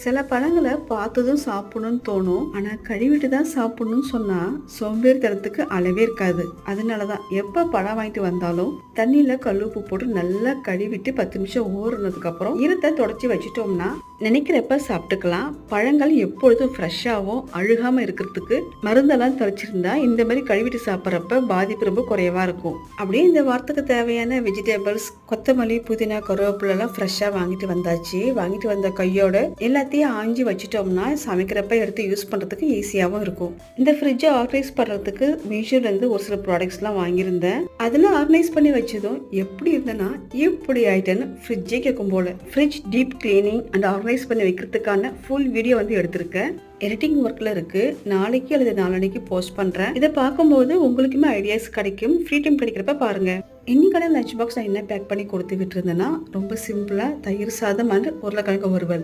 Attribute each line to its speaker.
Speaker 1: சில பழங்களை பார்த்ததும் சாப்பிடணும்னு தோணும். ஆனா கழுவிட்டு தான் சாப்பிடணும்னு சொன்னா சோம்பேறித்தனத்துக்கு அளவே இருக்காது. அதனாலதான் எப்ப பழம் வாங்கிட்டு வந்தாலும் தண்ணியில கல்லுப்பு போட்டு நல்லா கழுவிட்டு 10 நிமிஷம் ஊறினதுக்கு அப்புறம் ஈரத்தை தொடச்சி வச்சுட்டோம்னா நினைக்கிறப்ப சாப்பிட்டுக்கலாம். பழங்கள் எப்பொழுதும் ஃப்ரெஷ்ஷாகவும் அழுகாம இருக்கிறதுக்கு மருந்தெல்லாம் தெளிச்சிருந்தா இந்த மாதிரி கழுவிட்டு சாப்பிட்றப்ப பாதிப்பு ரொம்ப குறைவா இருக்கும். அப்படியே இந்த வாரத்துக்கு தேவையான வெஜிடபிள்ஸ், கொத்தமல்லி, புதினா, கருவேப்பிலை எல்லாம் ஃப்ரெஷ்ஷா வாங்கிட்டு வந்தாச்சு. வாங்கிட்டு வந்த கையோட எல்லாத்தையும் ஆஞ்சி வச்சுட்டோம்னா சமைக்கிறப்ப எடுத்து யூஸ் பண்றதுக்கு ஈஸியாகவும் இருக்கும். இந்த ஃப்ரிட்ஜை ஆர்கனைஸ் பண்றதுக்கு மீஷோல இருந்து ஒரு சில ப்ராடக்ட்ஸ் எல்லாம் வாங்கியிருந்தேன். அதெல்லாம் ஆர்கனைஸ் பண்ணி வச்சதும் எப்படி இருந்தேன்னா இப்படி ஆயிட்டேன்னு ஃப்ரிட்ஜே கேட்கும் போல. Fridge deep cleaning and organise பண்ணி வைக்கிறதுக்கான ஃபுல் வீடியோ எடுத்திருக்கேன். எடிட்டிங் ஒர்க்ல இருக்கு. நாளைக்கு அல்லது நாளன்னைக்கு போஸ்ட் பண்றேன். இதை பார்க்கும்போது உங்களுக்குமே ஐடியாஸ் கிடைக்கும். ஃப்ரீ டைம் கிடைக்கிறப்ப பாருங்க. இன்னைக்கான லஞ்ச் பாக்ஸ் நான் என்ன பேக் பண்ணி கொடுத்து விட்டுருந்தேன்னா ரொம்ப சிம்பிளா தயிர் சாதம் அண்ட் உருளைக்கிழங்கு வறுவல்.